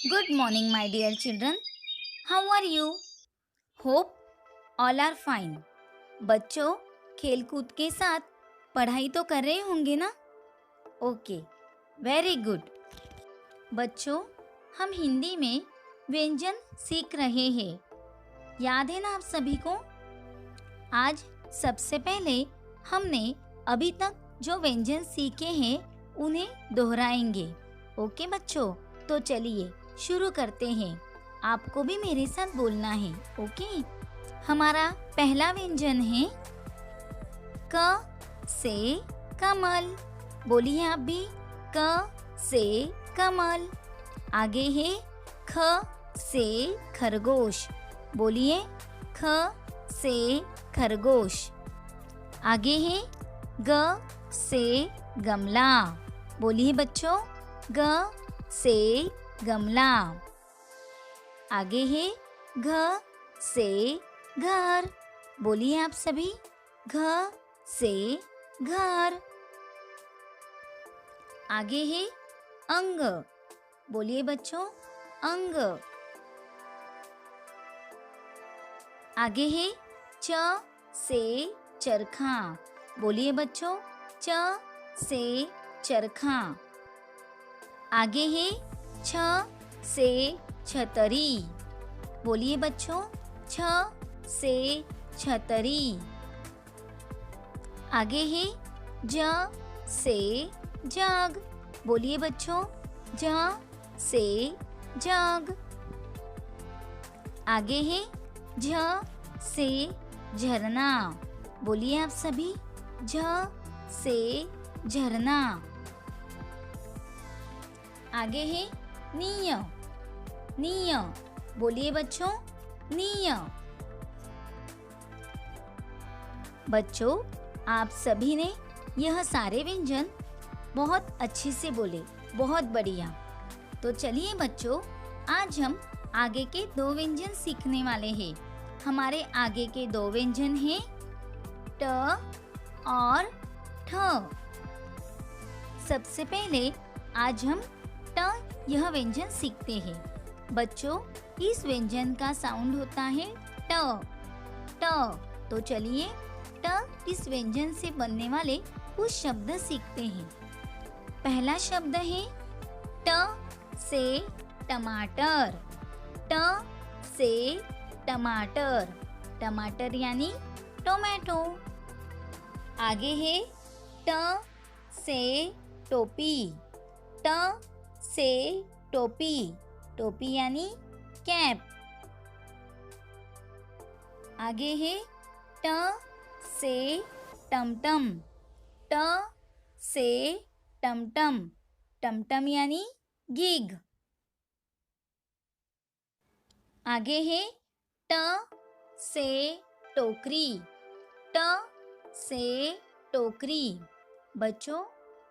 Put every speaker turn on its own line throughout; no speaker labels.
Good morning, my dear children. How are you? Hope all are fine. बच्चों, खेलकूद के साथ पढ़ाई तो कर रहे होंगे ना? Okay, very good. बच्चों, हम हिंदी में व्यंजन सीख रहे हैं. याद है ना आप सभी को? आज सबसे पहले हमने अभी तक जो व्यंजन सीखे हैं उन्हें दोहराएंगे. ओके बच्चों, तो चलिए शुरू करते हैं. आपको भी मेरे साथ बोलना है. ओके. हमारा पहला व्यंजन है क से कमल. बोलिए आप भी. क से कमल. आगे है ख से खरगोश. बोलिए ख से खरगोश. आगे है ग से गमला. बोलिए बच्चों ग से गमला. आगे है घ से घर. बोलिए आप सभी घ से घर. आगे है अंग. बोलिए बच्चों अंग. आगे है च से चरखा. बोलिए बच्चों च से चरखा. आगे है छ से छतरी. बोलिए बच्चों छ से छतरी. आगे है ज से जग. बोलिए बच्चों ज से जग. आगे है झ से झरना. बोलिए आप सभी झ से झरना. आगे है नीय. नीय. बोलिए बच्चों नीय. बच्चों, आप सभी ने यह सारे व्यंजन बहुत अच्छे से बोले. बहुत बढ़िया. तो चलिए बच्चों, आज हम आगे के दो व्यंजन सीखने वाले हैं. हमारे आगे के दो व्यंजन हैं ट और ठ. सबसे पहले आज हम ट यह व्यंजन सीखते हैं. बच्चों, इस व्यंजन का साउंड होता है ट. ट. तो चलिए ट इस व्यंजन से बनने वाले कुछ शब्द सीखते हैं. पहला शब्द है ट से टमाटर. ट से टमाटर. टमाटर यानी टोमेटो. आगे है ट से टोपी. ट से टोपी. टोपी यानी कैप. आगे है ट से टमटम. ट से टमटम. टमटम यानी गिग. आगे है ट से टोकरी. ट से टोकरी. बच्चों,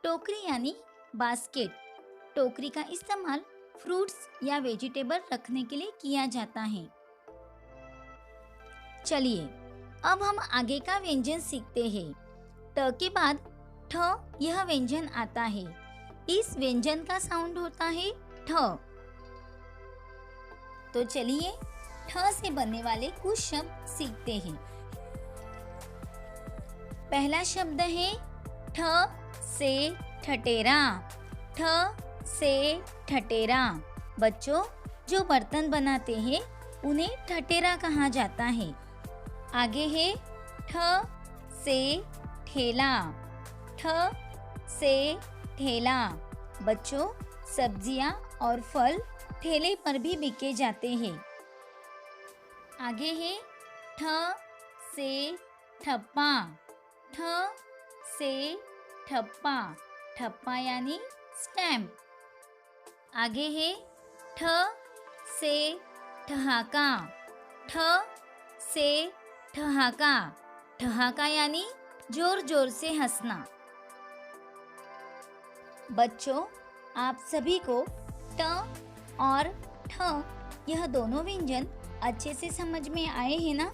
टोकरी यानी बास्केट. टोकरी का इस्तेमाल फ्रूट्स या वेजिटेबल रखने के लिए किया जाता है. चलिए अब हम आगे का व्यंजन सीखते हैं. ट के बाद ठ यह व्यंजन आता है. इस व्यंजन का साउंड होता है ठ. तो चलिए ठ से बनने वाले कुछ शब्द सीखते हैं. पहला शब्द है ठ से ठटेरा. ठ से ठटेरा. बच्चों, जो बर्तन बनाते हैं उन्हें ठटेरा कहा जाता है. आगे है ठ से ठेला. ठ से ठेला. बच्चों, सब्जियां और फल ठेले पर भी बिके जाते हैं. आगे है ठ से ठप्पा. ठ से ठप्पा. ठप्पा यानी स्टैम्प. आगे है ठ से ठहाका. ठ से ठहाका. ठहाका यानी जोर जोर से हंसना. बच्चों, आप सभी को ट और ठ यह दोनों व्यंजन अच्छे से समझ में आए हैं ना?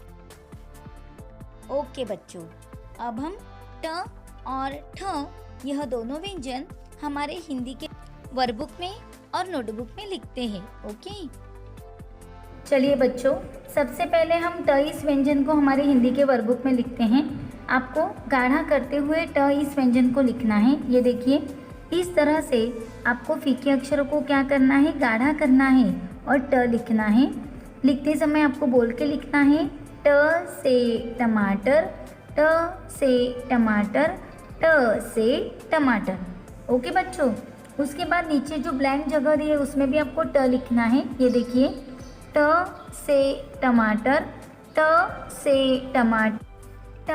ओके बच्चों, अब हम ट और ठ यह दोनों व्यंजन हमारे हिंदी के वर्कबुक में और नोटबुक में लिखते हैं। ओके, चलिए बच्चों, सबसे पहले हम ट इस व्यंजन को हमारे हिंदी के वर्कबुक में लिखते हैं। आपको गाढ़ा करते हुए ट इस व्यंजन को लिखना है। ये देखिए, इस तरह से आपको फीके अक्षरों को क्या करना है, गाढ़ा करना है और ट लिखना है। लिखते समय आपको बोल के लिखना है, ट से टमाटर, ट से टमाटर, ट से टमाटर। ओके बच्चों, उसके बाद नीचे जो ब्लैंक जगह दी है उसमें भी आपको ट लिखना है। ये देखिए, ट से टमाटर, ट से टमाटर, ट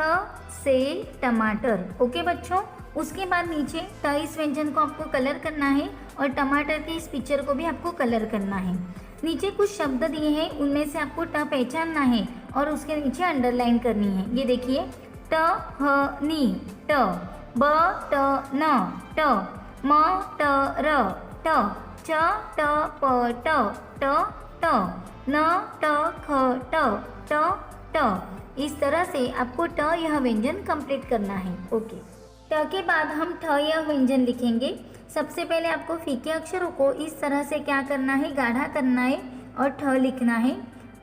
से टमाटर। ओके बच्चों, उसके बाद नीचे ट इस व्यंजन को आपको कलर करना है और टमाटर के इस पिक्चर को भी आपको कलर करना है। नीचे कुछ शब्द दिए हैं, उनमें से आपको ट पहचानना है और उसके नीचे अंडरलाइन करनी है। ये देखिए, ट ह नी ट, ब ट न ट, म ट र ट, च ट प ट ट ट, न ट ख ट ट ट। इस तरह से आपको ट यह व्यंजन कंप्लीट करना है। ओके, ट के बाद हम ठ यह व्यंजन लिखेंगे। सबसे पहले आपको फीके अक्षरों को इस तरह से क्या करना है, गाढ़ा करना है और ठ लिखना है।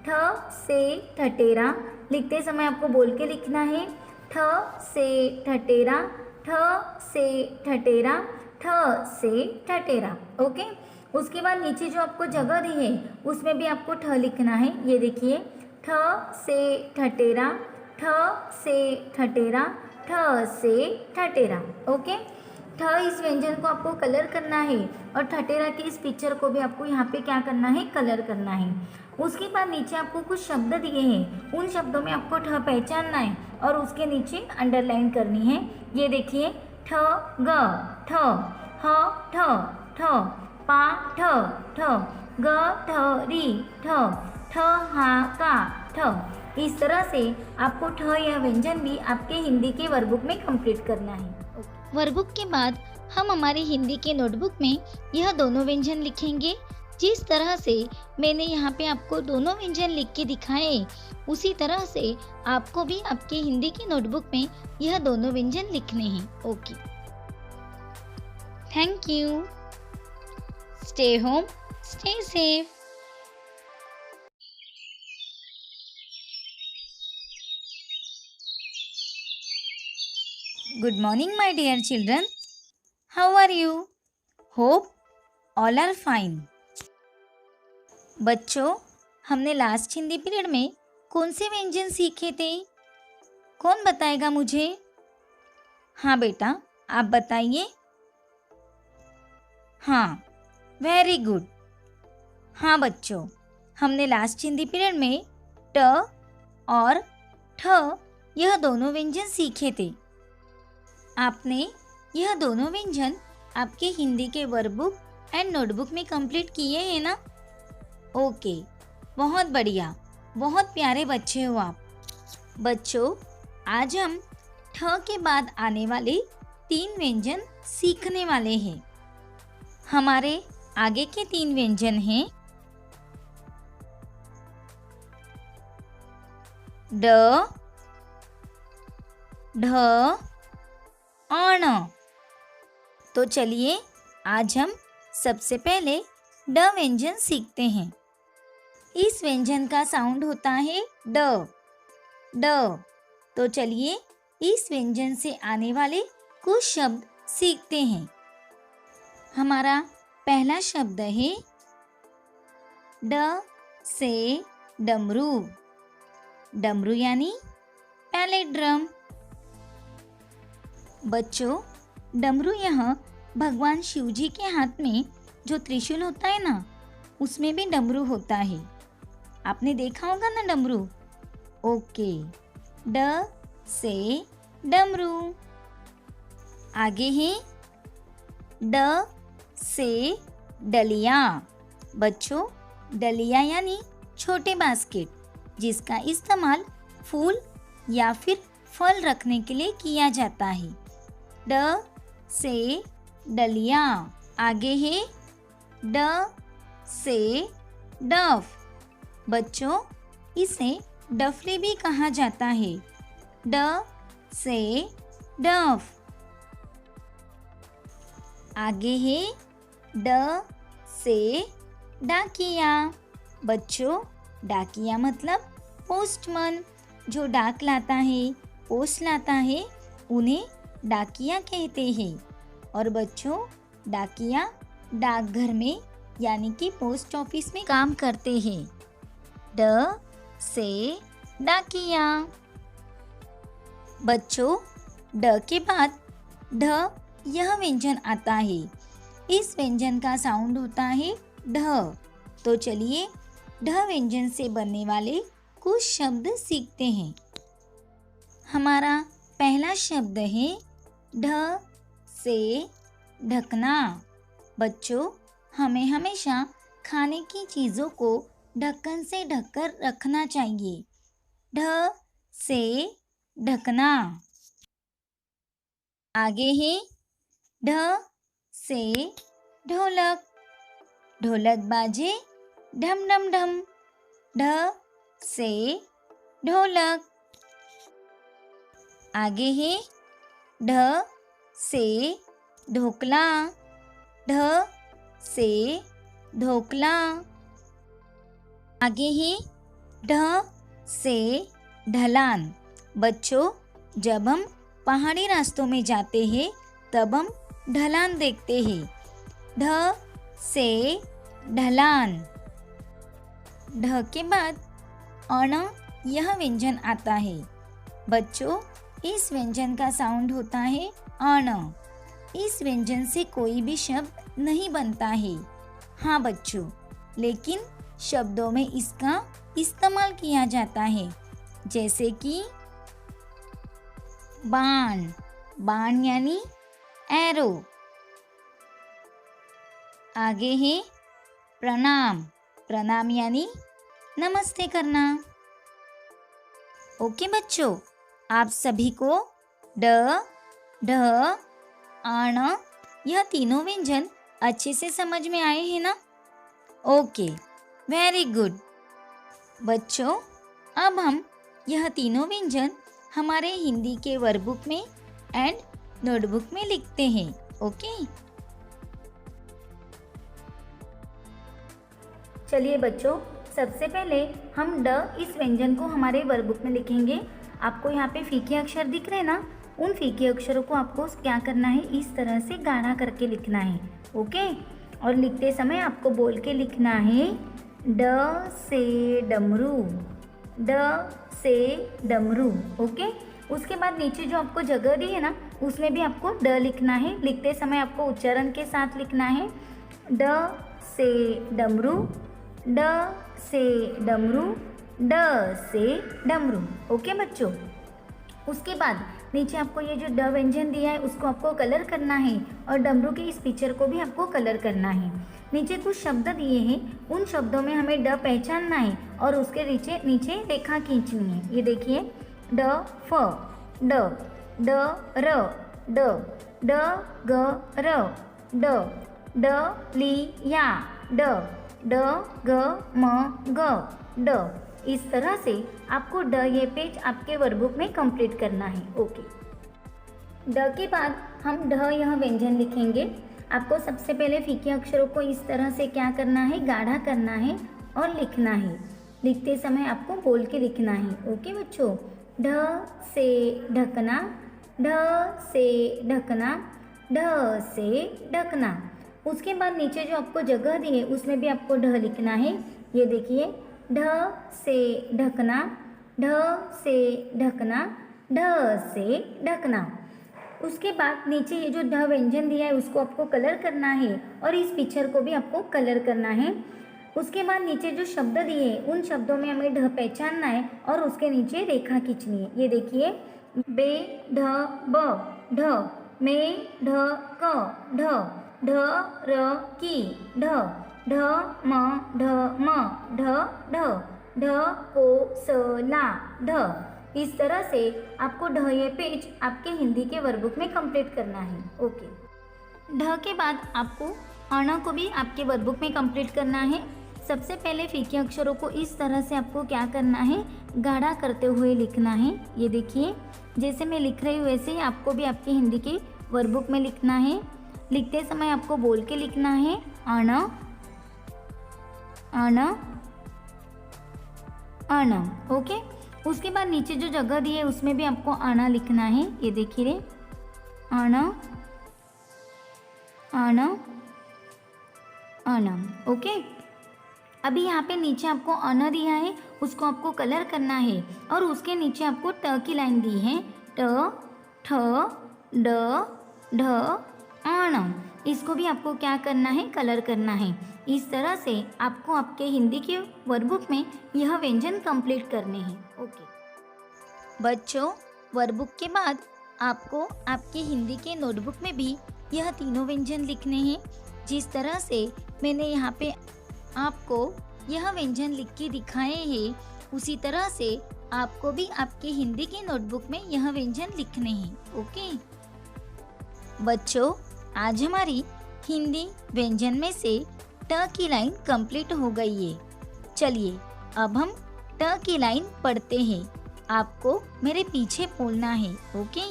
ठ से ठटेरा, लिखते समय आपको बोल के लिखना है, ठ से ठटेरा, ठ से ठटेरा, ठ से ठटेरा। ओके, उसके बाद नीचे जो आपको जगह दी है उसमें भी आपको ठ लिखना है। ये देखिए, ठ से ठटेरा, ठ से ठटेरा, ठ से ठटेरा। ओके, ठ इस व्यंजन को आपको कलर करना है और ठटेरा के इस पिक्चर को भी आपको यहाँ पे क्या करना है, कलर करना है। उसके बाद नीचे आपको कुछ शब्द दिए हैं, उन शब्दों में आपको ठ पहचानना है और उसके नीचे अंडरलाइन करनी है। ये देखिए, ठ ग ठ, ह ठ ठ, पा ठ ठ, ग ठ री ठ, ठ हा का ठ। इस तरह से आपको ठ यह व्यंजन भी आपके हिंदी के वर्कबुक में कंप्लीट करना है। वर्कबुक के बाद हम हमारी हिंदी के नोटबुक में यह दोनों व्यंजन लिखेंगे। जिस तरह से मैंने यहाँ पे आपको दोनों व्यंजन लिख के दिखाए, उसी तरह से आपको भी आपके हिंदी की नोटबुक में यह दोनों व्यंजन लिखने हैं। Okay, thank you. Stay home, stay safe. Good morning, my dear children. How are you? Hope all are fine. बच्चों, हमने लास्ट हिंदी पीरियड में कौन से व्यंजन सीखे थे? कौन बताएगा मुझे? हाँ बेटा, आप बताइए। हाँ, वेरी गुड। हाँ बच्चों, हमने लास्ट हिंदी पीरियड में ट और ठ यह दोनों व्यंजन सीखे थे। आपने यह दोनों व्यंजन आपके हिंदी के वर्कबुक एंड नोटबुक में कंप्लीट किए हैं ना? ओके, बहुत बढ़िया, बहुत प्यारे बच्चे हो आप। बच्चों, आज हम ठ के बाद आने वाले 3 व्यंजन सीखने वाले हैं। हमारे आगे के 3 व्यंजन हैं ड, ढ, अण। तो चलिए आज हम सबसे पहले ड व्यंजन सीखते हैं। इस व्यंजन का साउंड होता है ड, ड। तो चलिए इस व्यंजन से आने वाले कुछ शब्द सीखते हैं। हमारा पहला शब्द है ड से डमरू। डमरू यानी पैलेट ड्रम। बच्चों, डमरू यह भगवान शिव जी के हाथ में जो त्रिशूल होता है ना, उसमें भी डमरू होता है। आपने देखा होगा ना डमरू। ओके, ड से डमरू। आगे है ड से डलिया। बच्चों, डलिया यानी छोटे बास्केट, जिसका इस्तेमाल फूल या फिर फल रखने के लिए किया जाता है। ड से डलिया। आगे है ड से डफ। बच्चों, इसे डफली भी कहा जाता है। ड से डफ। आगे है ड से डाकिया। बच्चों, डाकिया मतलब पोस्टमैन, जो डाक लाता है, पोस्ट लाता है, उन्हें डाकिया कहते हैं। और बच्चों, डाकिया डाकघर में यानी कि पोस्ट ऑफिस में काम करते हैं। ड से डाकिया। बच्चों, ड के बाद ढ यह व्यंजन आता है। इस व्यंजन का साउंड होता है ढ। तो चलिए ढ व्यंजन से बनने वाले कुछ शब्द सीखते हैं। हमारा पहला शब्द है ढ से ढकना। बच्चों, हमें हमेशा खाने की चीज़ों को ढक्कन से ढककर रखना चाहिए। ढ से ढकना। आगे है ढ से ढोलक। ढोलक बाजे ढम ढम ढम। ढ से ढोलक। आगे है ढ से ढोकला। ढ से ढोकला। आगे है ढ से ढलान। बच्चों, जब हम पहाड़ी रास्तों में जाते हैं तब हम ढलान देखते हैं। ढ से ढलान। ढ के बाद अण यह व्यंजन आता है। बच्चों, इस व्यंजन का साउंड होता है अण। इस व्यंजन से कोई भी शब्द नहीं बनता है। हाँ बच्चों, लेकिन शब्दों में इसका इस्तेमाल किया जाता है, जैसे कि बाण। बाण यानी एरो। आगे है प्रणाम। प्रणाम यानी नमस्ते करना। ओके बच्चों, आप सभी को ड, ढ, अण यह तीनों व्यंजन अच्छे से समझ में आए हैं ना? Okay, very good. बच्चों, अब हम यह तीनों व्यंजन हमारे हिंदी के वर्कबुक में एंड नोटबुक में लिखते हैं। ओके, चलिए बच्चों, सबसे पहले हम ड इस व्यंजन को हमारे वर्कबुक में लिखेंगे। आपको यहाँ पे फीके अक्षर दिख रहे हैं ना? उन फीके अक्षरों को आपको क्या करना है, इस तरह से गाढ़ा करके लिखना है। ओके, और लिखते समय आपको बोल के लिखना है ड से डमरू। ड से डमरू। ओके, उसके बाद नीचे जो आपको जगह दी है ना, उसमें भी आपको ड लिखना है। लिखते समय आपको उच्चारण के साथ लिखना है ड से डमरू, ड से डमरू, ड से डमरू। ओके बच्चों, उसके बाद नीचे आपको ये जो ड व्यंजन दिया है उसको आपको कलर करना है, और डमरू के इस पिक्चर को भी आपको कलर करना है। नीचे कुछ शब्द दिए हैं, उन शब्दों में हमें ड पहचानना है और उसके नीचे नीचे रेखा खींचनी है। ये देखिए, ड फ, ड, ड र, ड, ड ग र, ड, ड ली या, ड, ड ग म ग, ड। इस तरह से आपको ड ये पेज आपके वर्कबुक में कंप्लीट करना है। ओके, ड के बाद हम ढ यह व्यंजन लिखेंगे। आपको सबसे पहले फीके अक्षरों को इस तरह से क्या करना है, गाढ़ा करना है और लिखना है। लिखते समय आपको बोल के लिखना है। ओके बच्चों, ढ से ढकना, ढ से ढकना, ढ से ढकना। उसके बाद नीचे जो आपको जगह दी है उसमें भी आपको ढ लिखना है। ये देखिए, ढ से ढकना, ढ से ढकना, ढ से ढकना। उसके बाद नीचे ये जो ढ व्यंजन दिया है उसको आपको कलर करना है और इस पिक्चर को भी आपको कलर करना है। उसके बाद नीचे जो शब्द दिए हैं उन शब्दों में हमें ढ पहचानना है और उसके नीचे रेखा खींचनी है। ये देखिए, बे ढ ब, ढ, मे ढ क, ढ, ढ र की, ढ, ढ म ढ म, ढ ढ, ढ को स ला, ढ। इस तरह से आपको ढ ये पेज आपके हिंदी के वर्कबुक में कंप्लीट करना है। ओके, ढ के बाद आपको अण को भी आपके वर्कबुक में कंप्लीट करना है। सबसे पहले फीके अक्षरों को इस तरह से आपको क्या करना है, गाढ़ा करते हुए लिखना है। ये देखिए, जैसे मैं लिख रही हूँ वैसे ही आपको भी आपके हिंदी के वर्कबुक में लिखना है। लिखते समय आपको बोल के लिखना है अण, आना, आना। ओके, उसके बाद नीचे जो जगह दी है उसमें भी आपको आना लिखना है। ये देखिए रे, आना, आना, आना। ओके, अभी यहाँ पे नीचे आपको आना दिया है, उसको आपको कलर करना है और उसके नीचे आपको ट की लाइन दी है। ट, ठ, ड, ढ, आना। इसको भी आपको क्या करना है, कलर करना है। इस तरह से आपको आपके हिंदी के वर्कबुक में यह व्यंजन कंप्लीट करने हैं। ओके बच्चों, वर्कबुक के बाद आपको आपके हिंदी के नोटबुक में भी यह तीनों व्यंजन लिखने हैं। जिस तरह से मैंने यहाँ पे आपको यह व्यंजन लिख के दिखाए हैं, उसी तरह से आपको भी आपके हिंदी के नोटबुक में यह व्यंजन लिखने हैं। ओके बच्चों, आज हमारी हिंदी व्यंजन में से ट की लाइन कंप्लीट हो गई है। चलिए अब हम ट की लाइन पढ़ते हैं। आपको मेरे पीछे बोलना है। ओके,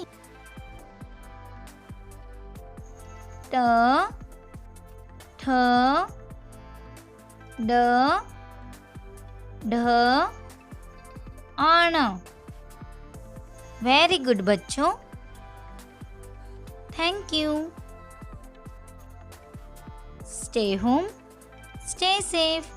ट, ठ, ड, ढ, आना। वेरी गुड बच्चों, thank you. Stay home, stay safe.